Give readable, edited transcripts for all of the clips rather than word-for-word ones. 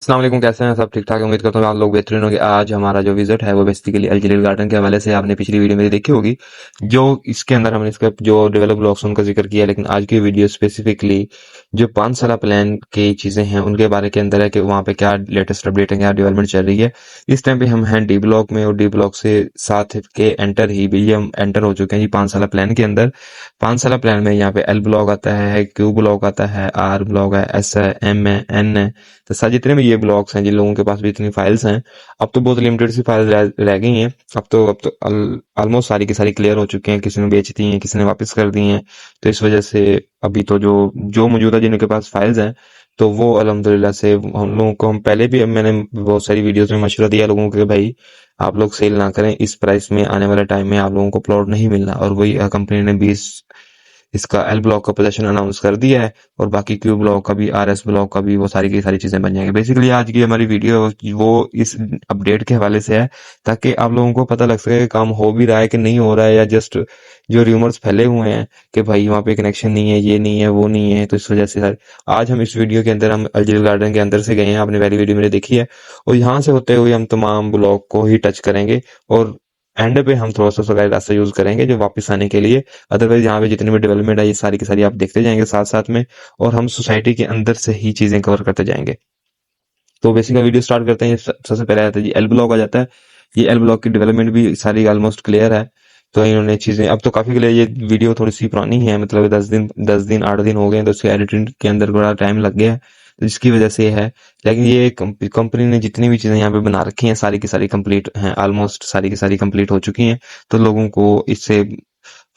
अस्सलाम वालेकुम, कैसे हैं सब? ठीक ठाक, उम्मीद करता हूँ आप लोग बेहतरीन होंगे। आज हमारा जो विजिट है वो बेसिकली अल गार्डन के हवाले से आपने पिछली वीडियो मेरी देखी होगी, जो इसके अंदर हमने इसका जो डेवलप ब्लॉक्स उनका जिक्र किया। लेकिन आज की वीडियो स्पेसिफिकली जो 5 साल प्लान की चीजें हैं उनके बारे के अंदर है कि वहाँ पे क्या लेटेस्ट अपडेट है, क्या डेवलपमेंट चल रही है। इस टाइम पे हम हैं डी ब्लॉक में, और डी ब्लॉक से साथ के एंटर ही भी हम एंटर हो चुके हैं जी 5 साल प्लान के अंदर। 5 साल प्लान में यहाँ पे एल ब्लॉक आता है, क्यू ब्लॉक आता है, आर ब्लॉक है, एस है, एम है, एन है। तो सर जितने भी ये ब्लॉक्स हैं, जिन लोगों के पास भी इतनी फाइल्स हैं, अब तो बहुत लिमिटेड सी फाइल्स रह गई हैं। अब तो ऑलमोस्ट सारी की सारी क्लियर हो चुकी हैं, किसी ने बेच दी हैं, किसी ने वापस कर दी हैं। तो इस वजह से अभी तो जो जो मौजूदा जिनके पास फाइल्स हैं, तो वो अल्हम्दुलिल्लाह से हम लोगों को, हम पहले भी मैंने बहुत सारी वीडियोस में मशवरा दिया लोगों को कि भाई आप लोग सेल ना करें, इस प्राइस में आने वाले टाइम में आप लोगों को प्लॉट नहीं मिलना। और वही कंपनी ने 20 इसका एल ब्लॉक का पोजीशन अनाउंस कर दिया है, और बाकी क्यू ब्लॉक का भी, आर एस ब्लॉक का भी, वो सारी की सारी चीजें बन जाएंगी। बेसिकली आज की हमारी वीडियो वो इस अपडेट के हवाले से है, ताकि आप लोगों को पता लग सके कि काम हो भी रहा है कि नहीं हो रहा है, या जस्ट जो र्यूमर्स फैले हुए हैं कि भाई वहाँ पे कनेक्शन नहीं है, ये नहीं है, वो नहीं है। तो इस वजह से आज हम इस वीडियो के अंदर हम अल्जीर गार्डन के अंदर से गए हैं, आपने पहली वीडियो मेरी देखी है, और यहाँ से होते हुए हम तमाम ब्लॉक को ही टच करेंगे, और एंड पे हम थोड़ा सा सरकारी रास्ता यूज करेंगे जो वापस आने के लिए। अदरवाइज यहाँ पे जितनी भी डेवलपमेंट है ये सारी की सारी आप देखते जाएंगे साथ साथ में, और हम सोसाइटी के अंदर से ही चीजें कवर करते जाएंगे। तो बेसिकली वीडियो स्टार्ट करते हैं। सबसे पहले आता है जी एल ब्लॉक आ जाता है। ये एल ब्लॉक की डेवलपमेंट भी सारी ऑलमोस्ट क्लियर है। तो इन्होंने चीजें अब तो काफी क्लियर, ये वीडियो थोड़ी सी पुरानी है, मतलब 10 दिन 8 दिन हो गए, तो उसके एडिटिंग के अंदर बड़ा टाइम लग गया है, तो जिसकी वजह से ये है। लेकिन ये कंपनी ने जितनी भी चीजें यहाँ पे बना रखी हैं सारी की सारी कंप्लीट हैं, ऑलमोस्ट सारी की सारी कंप्लीट हो चुकी हैं। तो लोगों को इससे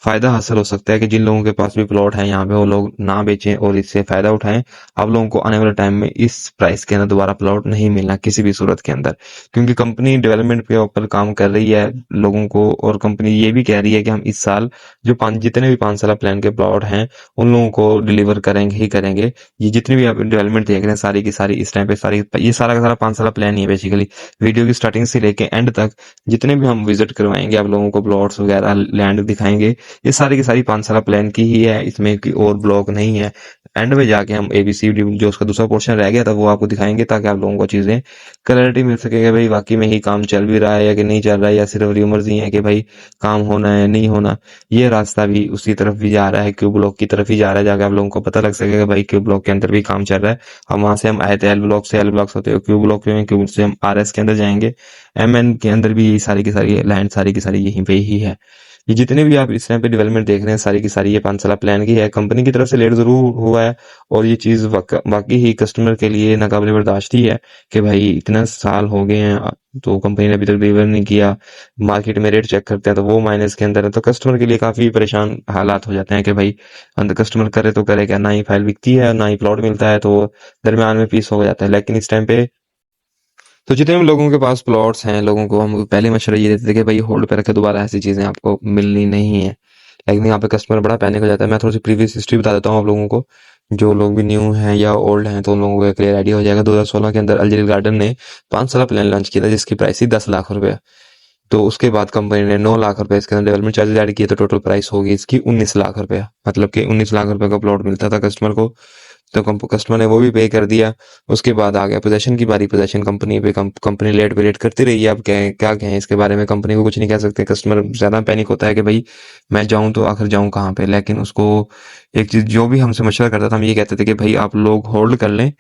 फायदा हासिल हो सकता है कि जिन लोगों के पास भी प्लॉट है यहाँ पे, वो लोग ना बेचें और इससे फायदा उठाएं। आप लोगों को आने वाले टाइम में इस प्राइस के अंदर दोबारा प्लॉट नहीं मिलना किसी भी सूरत के अंदर, क्योंकि कंपनी डेवलपमेंट के ऊपर काम कर रही है लोगों को, और कंपनी ये भी कह रही है कि हम इस साल जो जितने भी 5 साल प्लान के प्लॉट हैं उन लोगों को डिलीवर करेंगे ही करेंगे। ये जितनी भी आप डेवलपमेंट देख रहे हैं सारी की सारी इस टाइम पे, सारी ये सारा का सारा 5 साल प्लान ही है बेसिकली। वीडियो की स्टार्टिंग से लेके एंड तक जितने भी हम विजिट करवाएंगे, आप लोगों को प्लॉट्स वगैरह लैंड दिखाएंगे, ये सारी की सारी 5 साल प्लान की ही है, इसमें की और ब्लॉक नहीं है। एंड में जाके हम एबीसी जो उसका दूसरा पोर्शन रह गया था वो आपको दिखाएंगे, ताकि आप लोगों को चीजें क्लैरिटी मिल सके कि भाई वाकई में ही काम चल भी रहा है या कि नहीं चल रहा है, या सिर्फ र्यूमर्स ही है कि भाई काम होना है नहीं होना। ये रास्ता भी उसी तरफ भी जा रहा है, क्यू ब्लॉक की तरफ ही जा रहा है, जाके आप लोगों को पता लग सकेगा भाई क्यू ब्लॉक के अंदर भी काम चल रहा है। हम वहां से हम आए थे एल ब्लॉक से, एल ब्लॉक से होते हुए क्यू ब्लॉक में, क्यू से हम आर एस के अंदर जाएंगे। एम एन के अंदर भी सारी की सारी लैंड सारी की सारी यहीं पे ही है। ये जितने भी आप इस टाइम पे डेवलपमेंट देख रहे हैं सारी की सारी ये 5 साल प्लान की है। कंपनी की तरफ से लेट जरूर हुआ है, और ये चीज वाकई ही कस्टमर के लिए नाकाबिले बर्दाश्त ही है कि भाई इतने साल हो गए हैं, तो कंपनी ने अभी तक डिलीवर नहीं किया। मार्केट में रेट चेक करते हैं तो वो माइनस के अंदर है, तो कस्टमर के लिए काफी परेशान हालात हो जाते हैं कि भाई अंदर कस्टमर करे तो करे क्या, ना ही फाइल बिकती है ना ही प्लॉट मिलता है, तो दरमियान में पीस हो जाता है। लेकिन इस टाइम पे तो जितने भी लोगों के पास प्लॉट्स हैं, लोगों को हम पहले मशवरा ये देते थे कि भाई होल्ड पे रखे, दोबारा ऐसी चीजें आपको मिलनी नहीं है। लेकिन यहाँ पे कस्टमर बड़ा पैनिक हो जाता है। मैं थोड़ी सी प्रीवियस हिस्ट्री बता देता हूँ आप लोगों को, जो लोग भी न्यू हैं या ओल्ड हैं तो उन लोगों को क्लियर आइडिया हो जाएगा। 2016 के अंदर अल्जीरिया गार्डन ने 5 साल प्लान लॉन्च किया था, जिसकी प्राइस थी 10 लाख रुपए। तो उसके बाद कंपनी ने 9 लाख रुपए इसके अंदर डेवलपमेंट चार्जेस ऐड किए, तो टोटल प्राइस होगी इसकी 19 लाख रुपया। मतलब कि 19 लाख रुपए का प्लॉट मिलता था कस्टमर को, तो कस्टमर ने वो भी पे कर दिया। उसके बाद आ गया पोजेशन की बारी। पोजेशन कंपनी पे कंपनी लेट पे लेट करती रही है। अब क्या कहें इसके बारे में, कंपनी को कुछ नहीं कह सकते। कस्टमर ज्यादा पैनिक होता है कि भाई मैं जाऊं तो आखिर जाऊं कहाँ पे। लेकिन उसको एक चीज जो भी हमसे मशवरा करता था, हम ये कहते थे कि भाई आप लोग होल्ड कर लें,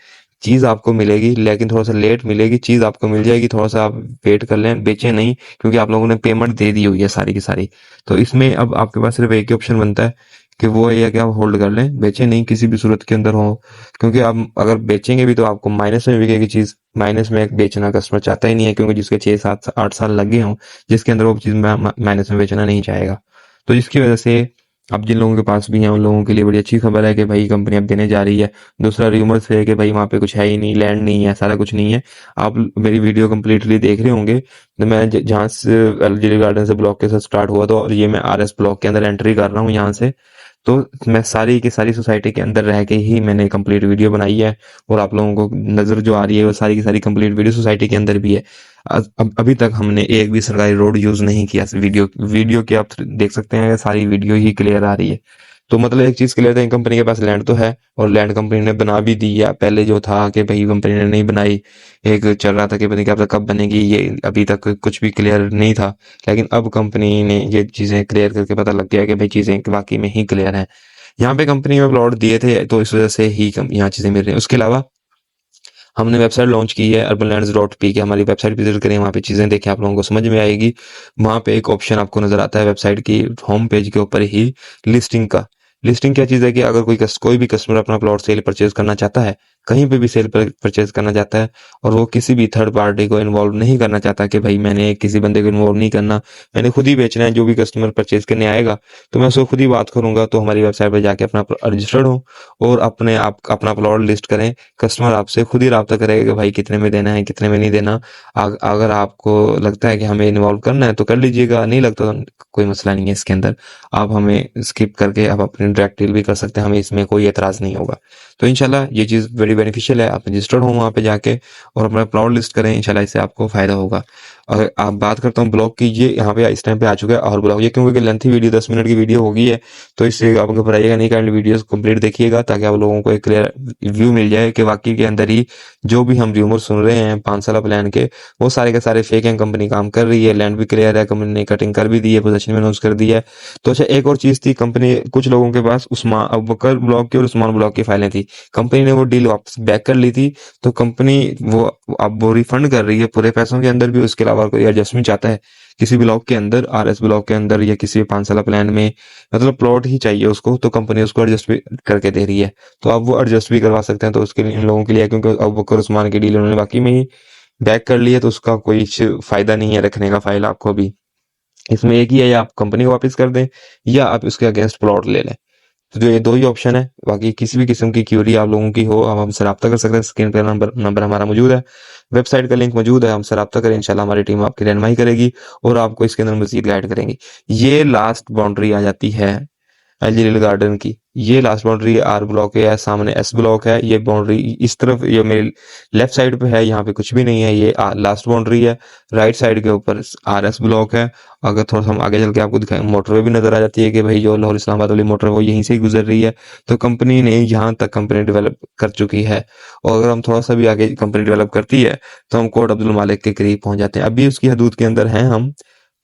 चीज आपको मिलेगी, लेकिन थोड़ा सा लेट मिलेगी, चीज आपको मिल जाएगी, थोड़ा सा आप वेट कर लें, बेचें नहीं, क्योंकि आप लोगों ने पेमेंट दे दी हुई है सारी की सारी। तो इसमें अब आपके पास सिर्फ एक ही ऑप्शन बनता है कि वो ये है कि आप होल्ड कर लें, बेचें नहीं किसी भी सूरत के अंदर हो। क्योंकि आप अगर बेचेंगे भी तो आपको माइनस में बिकेगी चीज। माइनस में बेचना कस्टमर चाहता ही नहीं है, क्योंकि जिसके 6 7 8 साल लग गए हों, जिसके अंदर वो चीज माइनस में बेचना नहीं चाहेगा। तो जिसकी वजह से अब जिन लोगों के पास भी है उन लोगों के लिए बड़ी अच्छी खबर है कि भाई कंपनी अब देने जा रही है। दूसरा र्यूमर्स है कि भाई वहां पे कुछ है ही नहीं, लैंड नहीं है, सारा कुछ नहीं है। आप मेरी वीडियो कंप्लीटली देख रहे होंगे, तो मैं जहाँ से एलजीडी गार्डन से ब्लॉक के साथ स्टार्ट हुआ, तो और ये मैं आरएस ब्लॉक के अंदर एंट्री कर रहा हूँ यहाँ से। तो मैं सारी की सारी सोसाइटी के अंदर रह के ही मैंने कंप्लीट वीडियो बनाई है, और आप लोगों को नजर जो आ रही है वो सारी की सारी कंप्लीट वीडियो सोसाइटी के अंदर भी है। अभी तक हमने एक भी सरकारी रोड यूज नहीं किया। वीडियो वीडियो के आप देख सकते हैं, सारी वीडियो ही क्लियर आ रही है। तो मतलब एक चीज़ क्लियर है, कंपनी के पास लैंड तो है और लैंड कंपनी ने बना भी दी है। पहले जो था कि भाई कंपनी ने नहीं बनाई, एक चल रहा था कि पता नहीं क्या कब बनेगी, ये अभी तक कुछ भी क्लियर नहीं था। लेकिन अब कंपनी ने ये चीज़ें क्लियर करके पता लग गया कि भाई चीज़ें वाकई में ही क्लियर हैं। यहाँ पे कंपनी में प्लॉट दिए थे तो इस वजह से ही यहाँ चीज़ें मिल रही हैं। उसके अलावा हमने वेबसाइट लॉन्च की है urbanlands.p की, हमारी वेबसाइट विजिट करें, वहाँ पे चीज़ें देखें, आप लोगों को समझ में आएगी। वहाँ पे एक ऑप्शन आपको नजर आता है वेबसाइट की होम पेज के ऊपर ही, लिस्टिंग का। लिस्टिंग क्या चीज़ है कि अगर कोई भी कस्टमर अपना प्लॉट सेल परचेज करना चाहता है, कहीं पे भी सेल परचेज करना चाहता है, और वो किसी भी थर्ड पार्टी को इन्वॉल्व नहीं करना चाहता कि भाई मैंने किसी बंदे को इन्वॉल्व नहीं करना, मैंने खुद ही बेचना है, जो भी कस्टमर परचेज करने आएगा तो मैं उसको खुद ही बात करूंगा, तो हमारी वेबसाइट पर जाके अपना रजिस्टर्ड हो और अपने आप अपना प्लॉट लिस्ट करें। कस्टमर आपसे खुद ही रब्ता करेगा कि भाई कितने में देना है, कितने में नहीं देना। अगर आपको लगता है कि हमें इन्वॉल्व करना है तो कर लीजिएगा, नहीं लगता तो कोई मसला नहीं है इसके अंदर। आप हमें स्किप करके आप अपनी डायरेक्ट डील भी कर सकते हैं, हमें इसमें कोई एतराज नहीं होगा। तो इंशाल्लाह ये चीज़ बड़ी बेनिफिशियल है। आप रजिस्टर्ड हो वहाँ पे जाके और अपना प्लॉट लिस्ट करें, इंशाल्लाह इससे आपको फायदा होगा। अगर आप बात करता हूँ ब्लॉग की, ये यहाँ पे इस टाइम पे आ चुका है और ब्लॉग, ये क्योंकि लेंथी वीडियो 10 मिनट की वीडियो होगी है, तो इससे आप घबराइएगा नहीं, काइंडली वीडियो कंप्लीट देखिएगा ताकि आप लोगों को एक क्लियर व्यू मिल जाए कि वाकई के अंदर ही जो भी हम र्यूमर सुन रहे हैं 5 साल प्लान के, वो सारे के सारे फेक हैं। कंपनी काम कर रही है, लैंड भी क्लियर है, कंपनी ने कटिंग कर भी दी है, पोजीशन में अनाउंस कर दी है। तो अच्छा, एक और चीज थी, कंपनी कुछ लोगों के पास उस्मान अबू बकर ब्लॉक की और उस्मान ब्लॉक की फाइलें थी, कंपनी ने वो डील वापस बैक कर ली थी। तो कंपनी वो अब वो रिफंड कर रही है पूरे पैसों के अंदर भी। उसके अलावा कोई एडजस्टमेंट चाहता है किसी ब्लॉक के अंदर, RS ब्लॉक के अंदर या किसी भी 5 साल प्लान में, मतलब प्लॉट ही चाहिए उसको, तो कंपनी उसको एडजस्ट भी करके दे रही है। तो आप वो एडजस्ट भी करवा सकते हैं। तो उसके लिए इन लोगों के लिए, क्योंकि अबू बकर उस्मान की डील उन्होंने वाकई में ही बैक कर ली है, तो उसका कोई फायदा नहीं है रखने का फाइल आपको अभी। इसमें एक ही है, या आप कंपनी को वापस कर दें या आप उसके अगेंस्ट प्लॉट ले लें। तो जो ये दो ही ऑप्शन है। बाकी किसी भी किस्म की क्यूरी आप लोगों की हो, आप हमसे रब्ता कर सकते हैं। स्क्रीन पर नंबर हमारा मौजूद है, वेबसाइट का लिंक मौजूद है, हमसे रब्ता करें, इंशाल्लाह हमारी टीम आपकी रहनुमाई करेगी और आपको इसके अंदर मजीद गाइड करेंगी। ये लास्ट बाउंड्री आ जाती है एंजेलियल गार्डन की। ये लास्ट बाउंड्री आर ब्लॉक है, सामने एस ब्लॉक है। ये बाउंड्री इस तरफ, ये मेरे लेफ्ट साइड पे है, यहाँ पे कुछ भी नहीं है, ये लास्ट बाउंड्री है। राइट साइड के ऊपर RS ब्लॉक है। अगर थोड़ा सा हम आगे चल के आपको दिखाएं, मोटरवे भी नजर आ जाती है कि भाई जो लाहौर इस्लामाबाद वाली मोटर वो यहीं से ही गुजर रही है। तो कंपनी ने यहाँ तक कंपनी डेवलप कर चुकी है। और अगर हम थोड़ा सा भी आगे कंपनी डेवलप करती है तो हम कोट अब्दुल मालिक के करीब पहुंच जाते हैं। अभी उसकी हदूद के अंदर हैं हम,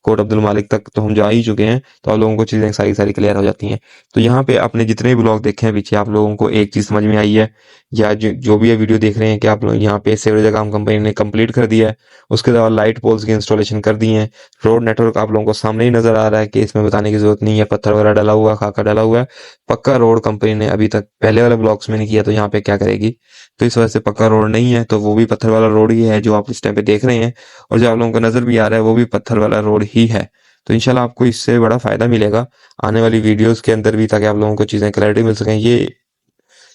कोट अब्दुल मालिक तक तो हम जा ही चुके हैं। तो आप लोगों को चीजें सारी सारी क्लियर हो जाती हैं। तो यहाँ पे आपने जितने भी ब्लॉग देखे हैं पीछे, आप लोगों को एक चीज समझ में आई है, या जो भी ये वीडियो देख रहे हैं कि आप लोग यहाँ पे सीवरेज का काम कंपनी ने कंप्लीट कर दिया है। उसके अलावा लाइट पोल्स की इंस्टॉलेशन कर दी है। रोड नेटवर्क आप लोगों को सामने ही नजर आ रहा है कि इसमें बताने की जरूरत नहीं है, पत्थर वगैरह डला हुआ, खाका डला हुआ है। पक्का रोड कंपनी ने अभी तक पहले वाले ब्लॉक्स में नहीं किया, तो यहाँ पे क्या करेगी। तो इस वजह से पक्का रोड नहीं है, तो वो भी पत्थर वाला रोड ही है जो आप इस टाइम पे देख रहे हैं। और जो आप लोगों को नजर भी आ रहा है वो भी पत्थर वाला रोड ही है। तो इंशाल्लाह आपको इससे बड़ा फायदा मिलेगा आने वाली वीडियोस के अंदर भी, ताकि आप लोगों को चीजें क्लैरिटी मिल सकें। ये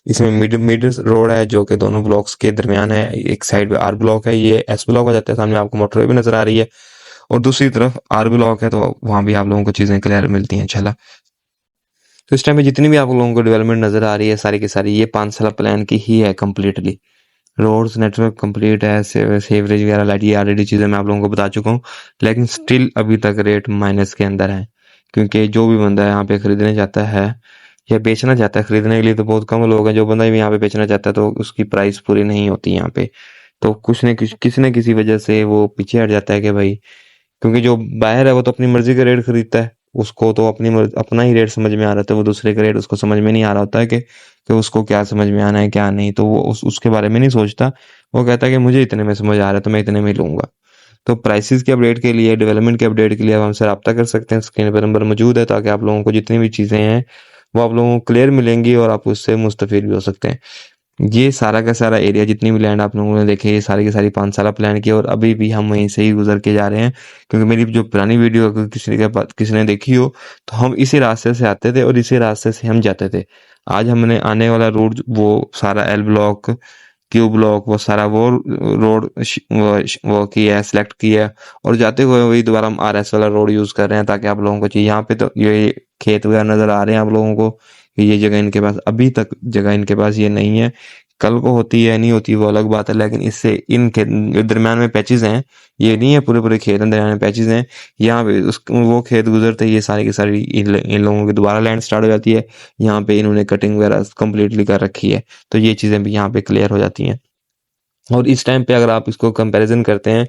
इसमें मिड रोड है जो कि दोनों ब्लॉक्स के दरमियान है। एक साइड पे R ब्लॉक है, ये S ब्लॉक हो जाता है, सामने आपको मोटरवे भी नजर आ रही है, और दूसरी तरफ R ब्लॉक है, तो वहां भी आप लोगों को चीजें क्लियर मिलती हैं इंशाल्लाह। तो इस टाइम पे जितनी भी आप लोगों को डेवलपमेंट नजर आ रही है सारी की सारी ये 5 साल प्लान की ही है कम्प्लीटली। रोड्स नेटवर्क कंप्लीट है, सेवरेज वगैरह लाइट, ये ऑलरेडी चीज़ें मैं आप लोगों को बता चुका हूँ। लेकिन स्टिल अभी तक रेट माइनस के अंदर है, क्योंकि जो भी बंदा यहाँ पे खरीदने चाहता है या बेचना चाहता है, खरीदने के लिए तो बहुत कम लोग हैं, जो बंदा भी यहाँ पे बेचना चाहता है तो उसकी प्राइस पूरी नहीं होती यहाँ पे। तो कुछ न किसी न किसी वजह से वो पीछे हट जाता है कि भाई, क्योंकि जो बायर है वो तो अपनी मर्जी का रेट खरीदता है, उसको तो अपना ही रेट समझ में आ रहा था, वो दूसरे का रेट उसको समझ में नहीं आ रहा होता है कि उसको क्या समझ में आना है क्या नहीं। तो वो उसके बारे में नहीं सोचता, वो कहता है कि मुझे इतने में समझ आ रहा है तो मैं इतने में लूंगा। तो प्राइसेस के अपडेट के लिए, डेवलपमेंट के अपडेट के लिए आप हमसे रब्ता कर सकते हैं, स्क्रीन पर नंबर मौजूद है, ताकि आप लोगों को जितनी भी चीज़ें हैं वो आप लोगों को क्लियर मिलेंगी और आप उससे मुस्तफीद भी हो सकते हैं। ये सारा का सारा एरिया, जितनी भी लैंड आप लोगों ने देखे, ये सारी की सारी 5 साल प्लान की, और अभी भी हम वहीं से ही गुजर के जा रहे हैं। क्योंकि मेरी जो पुरानी वीडियो अगर किसी ने देखी हो, तो हम इसी रास्ते से आते थे और इसी रास्ते से हम जाते थे। आज हमने आने वाला रोड वो सारा L ब्लॉक, Q ब्लॉक, वो सारा वो रोड वो किया है, सिलेक्ट किया है, और जाते हुए वही दोबारा हम RS वाला रोड यूज कर रहे हैं, ताकि आप लोगों को चाहिए। यहाँ पे तो ये खेत वगैरह नजर आ रहे हैं आप लोगों को, ये जगह इनके पास, अभी तक जगह इनके पास ये नहीं है। कल को होती है नहीं होती वो अलग बात है, लेकिन इससे इन खेत दरमियान में पैचेस हैं, ये नहीं है पूरे पूरे खेत हैं, दरमियान में पैचेस हैं, यहाँ पे वो खेत गुजरते ये सारी की सारी इन लोगों की दोबारा लैंड स्टार्ट हो जाती है। यहाँ पे इन्होंने कटिंग वगैरह कंप्लीटली कर रखी है, तो ये चीज़ें भी यहाँ पे क्लियर हो जाती हैं। और इस टाइम पे अगर आप इसको कंपैरिजन करते हैं,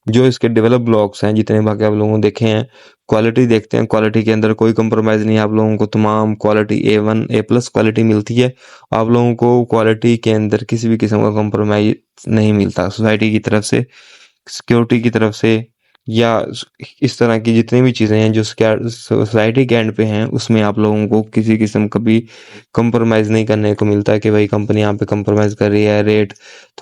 जो इसके डेवलप ब्लॉक्स हैं जितने बाकी आप लोगों ने देखे हैं, क्वालिटी देखते हैं, क्वालिटी के अंदर कोई कंप्रोमाइज़ नहीं है, आप लोगों को तमाम क्वालिटी A1 A+ क्वालिटी मिलती है। आप लोगों को क्वालिटी के अंदर किसी भी किस्म का कंप्रोमाइज़ नहीं मिलता सोसाइटी की तरफ से, सिक्योरिटी की तरफ से, या इस तरह की जितनी भी चीज़ें हैं जो सोसाइटी के एंड पे हैं, उसमें आप लोगों को किसी किस्म का भी कंप्रोमाइज़ नहीं करने को मिलता है कि भाई कंपनी यहाँ पे कंप्रोमाइज़ कर रही है, रेट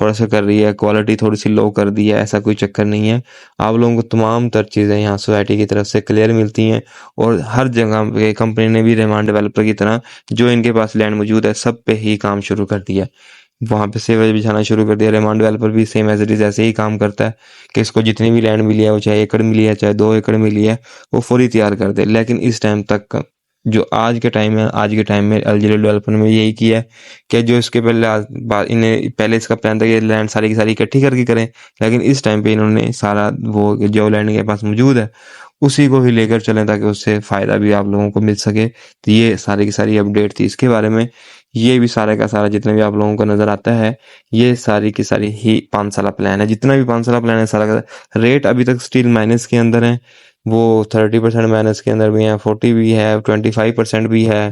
थोड़ा सा कर रही है, क्वालिटी थोड़ी सी लो कर दी है, ऐसा कोई चक्कर नहीं है। आप लोगों को तमाम तर चीज़ें यहाँ सोसाइटी की तरफ से क्लियर मिलती हैं, और हर जगह पे कंपनी ने भी रेमान डेवलपर की तरह जो इनके पास लैंड मौजूद है सब पे ही काम शुरू कर दिया, वहाँ पे सीवरेज बिछाना शुरू कर दिया। रेमान डेवलपर भी सेम एज इट इज़ ऐसे ही काम करता है कि इसको जितनी भी लैंड मिली है, वो चाहे एकड़ मिली है चाहे 2 एकड़ मिली है, वो फुली तैयार कर दे। लेकिन इस टाइम तक जो आज के टाइम है, आज के टाइम में एलजीडी डेवलपर ने यही किया है कि जो इसके पहले इन्हें पहले इसका प्लान था कि लैंड सारी की सारी इकट्ठी करके करें, लेकिन इस टाइम पे इन्होंने सारा वो जो लैंड के पास मौजूद है उसी को ही लेकर चलें ताकि उससे फ़ायदा भी आप लोगों को मिल सके। तो ये सारी की सारी अपडेट थी इसके बारे में। ये भी सारे का सारा जितना भी आप लोगों को नज़र आता है, ये सारी की सारी ही 5 साला प्लान है। जितना भी 5 साला प्लान है सारा का रेट अभी तक स्टिल माइनस के अंदर है, वो 30% माइनस के अंदर भी है, 40 भी है, 25% भी है।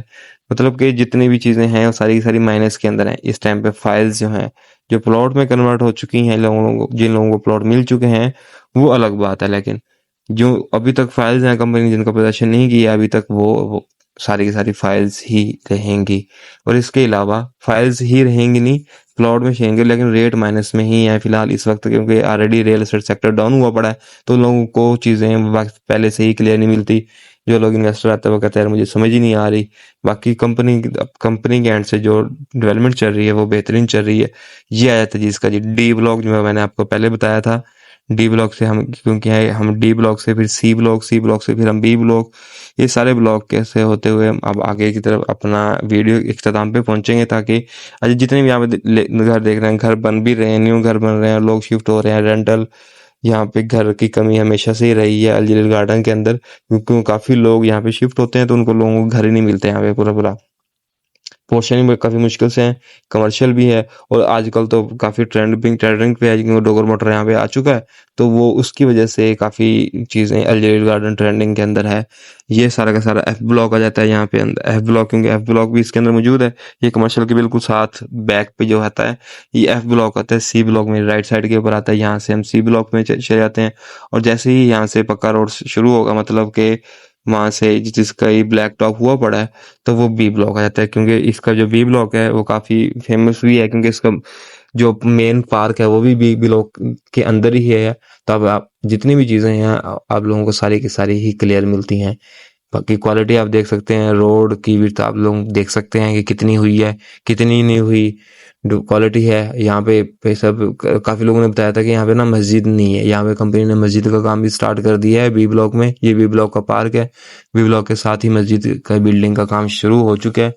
मतलब कि जितनी भी चीज़ें हैं वो सारी की सारी माइनस के अंदर हैं। इस टाइम पे फाइल्स जो हैं जो प्लॉट में कन्वर्ट हो चुकी हैं, लोगों को जिन लोगों को प्लॉट मिल चुके हैं वो अलग बात है, लेकिन जो अभी तक फाइल्स हैं कंपनी ने जिनका प्रदर्शन नहीं किया अभी तक, वो सारी की सारी फाइल्स ही रहेंगी। और इसके अलावा फाइल्स ही रहेंगी नहीं, प्लॉट में रहेंगे, लेकिन रेट माइनस में ही है फिलहाल इस वक्त, क्योंकि already real estate sector down हुआ पड़ा है, तो लोगों को चीज़ें पहले से ही क्लियर नहीं मिलती। जो लोग इन्वेस्टर आते हैं वो कहते हैं यार मुझे समझ ही नहीं आ रही। बाकी कंपनी के एंड से जो डेवलपमेंट चल रही है वो बेहतरीन चल रही है। ये आया था जी इसका जी डी ब्लॉक, जो मैंने आपको पहले बताया था। डी ब्लॉक से हम क्योंकि है हम डी ब्लॉक से फिर सी ब्लॉक, सी ब्लॉक से फिर हम बी ब्लॉक, ये सारे ब्लॉक कैसे होते हुए हम अब आगे की तरफ अपना वीडियो इख्तिताम पे पहुंचेंगे, ताकि आज जितने भी यहाँ पे घर देख रहे हैं, घर बन भी रहे हैं, न्यू घर बन रहे हैं, लोग शिफ्ट हो रहे हैं, रेंटल, यहाँ पे घर की कमी हमेशा से ही रही है अल जलील गार्डन के अंदर, क्योंकि काफ़ी लोग यहाँ पे शिफ्ट होते हैं तो उनको लोगों को घर ही नहीं मिलते यहाँ पे पूरा पूरा। पोर्शनिंग में काफ़ी मुश्किल से है, कमर्शियल भी है, और आजकल तो काफ़ी ट्रेंडिंग पे है क्योंकि डोगर मोटर यहाँ पे आ चुका है, तो वो उसकी वजह से काफ़ी चीज़ें अल जलील गार्डन ट्रेंडिंग के अंदर है। ये सारा का सारा एफ ब्लॉक आ जाता है यहाँ पे अंदर, एफ ब्लॉक क्योंकि एफ ब्लॉक भी इसके अंदर मौजूद है। ये कमर्शियल के बिल्कुल साथ बैक पे जो आता है ये एफ ब्लॉक आता है। सी ब्लॉक में राइट साइड के ऊपर आता है, यहाँ से हम सी ब्लॉक में चले जाते हैं, और जैसे ही यहाँ से पक्का रोड शुरू होगा, मतलब कि वहाँ से जिसका ये ब्लैक टॉप हुआ पड़ा है, तो वो बी ब्लॉक आ जाता है। क्योंकि इसका जो बी ब्लॉक है वो काफ़ी फेमस भी है, क्योंकि इसका जो मेन पार्क है वो भी बी ब्लॉक के अंदर ही है। तो अब आप जितनी भी चीज़ें हैं आप लोगों को सारी की सारी ही क्लियर मिलती हैं। बाकी क्वालिटी आप देख सकते हैं, रोड की विड्थ आप लोग देख सकते हैं कि कितनी हुई है, कितनी नहीं हुई, क्वालिटी है। यहाँ पे सब काफ़ी लोगों ने बताया था कि यहाँ पे ना मस्जिद नहीं है, यहाँ पे कंपनी ने मस्जिद का काम भी स्टार्ट कर दिया है बी ब्लॉक में। ये बी ब्लॉक का पार्क है, बी ब्लॉक के साथ ही मस्जिद का बिल्डिंग का काम शुरू हो चुका है।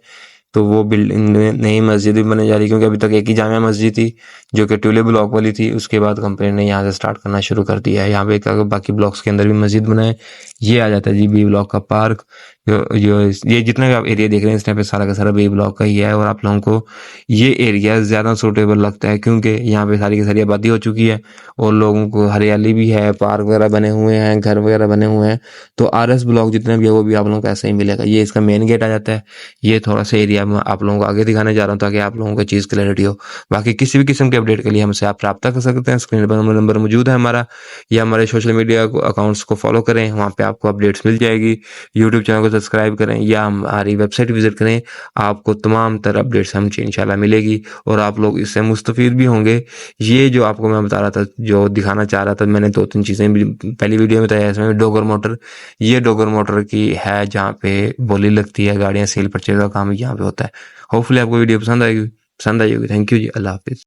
तो वो बिल्डिंग नई मस्जिद भी बनने जा रही है, क्योंकि अभी तक एक ही जामिया मस्जिद थी जो कि ट्यूलिप ब्लॉक वाली थी, उसके बाद कंपनी ने यहाँ से स्टार्ट करना शुरू कर दिया है। यहाँ पे बाकी ब्लॉक्स के अंदर भी मस्जिद बनाए। ये आ जाता है जी बी ब्लॉक का पार्क। जो ये जितना भी आप एरिया देख रहे हैं इस टाइम पे सारा का सारा बी ब्लॉक का ही है, और आप लोगों को ये एरिया ज़्यादा सूटेबल लगता है क्योंकि यहाँ पे सारी की सारी आबादी हो चुकी है, और लोगों को हरियाली भी है, पार्क वगैरह बने हुए हैं, घर वगैरह बने हुए हैं। तो RS ब्लॉक जितना भी है वो भी आप लोगों को ऐसा ही मिलेगा। ये इसका मेन गेट आ जाता है। ये थोड़ा सा एरिया मैं आप लोगों को आगे दिखाने जा रहा हूँ ताकि आप लोगों को चीज़ क्लैरिटी हो। बाकी किसी भी किस्म के अपडेट के लिए हमसे आप रब्ता कर सकते हैं, स्क्रीन पर नंबर मौजूद है हमारा, या हमारे सोशल मीडिया अकाउंट्स को फॉलो करें, वहाँ पे आपको अपडेट्स मिल जाएगी। यूट्यूब चैनल को सब्सक्राइब करें या हमारी वेबसाइट विजिट करें, आपको तमाम तरह अपडेट्स हमसे इंशाल्लाह मिलेगी और आप लोग इससे मुस्तफ़ीद भी होंगे। ये जो आपको मैं बता रहा था, जो दिखाना चाह रहा था, मैंने 2-3 चीज़ें भी पहली वीडियो में बताया। इसमें डोगर मोटर, ये डोगर मोटर की है जहाँ पे बोली लगती है, गाड़ियाँ सेल परचेज का काम यहाँ पे होता है। होपफुली आपको वीडियो पसंद आई होगी। थैंक यू जी, अल्लाह हाफिज़।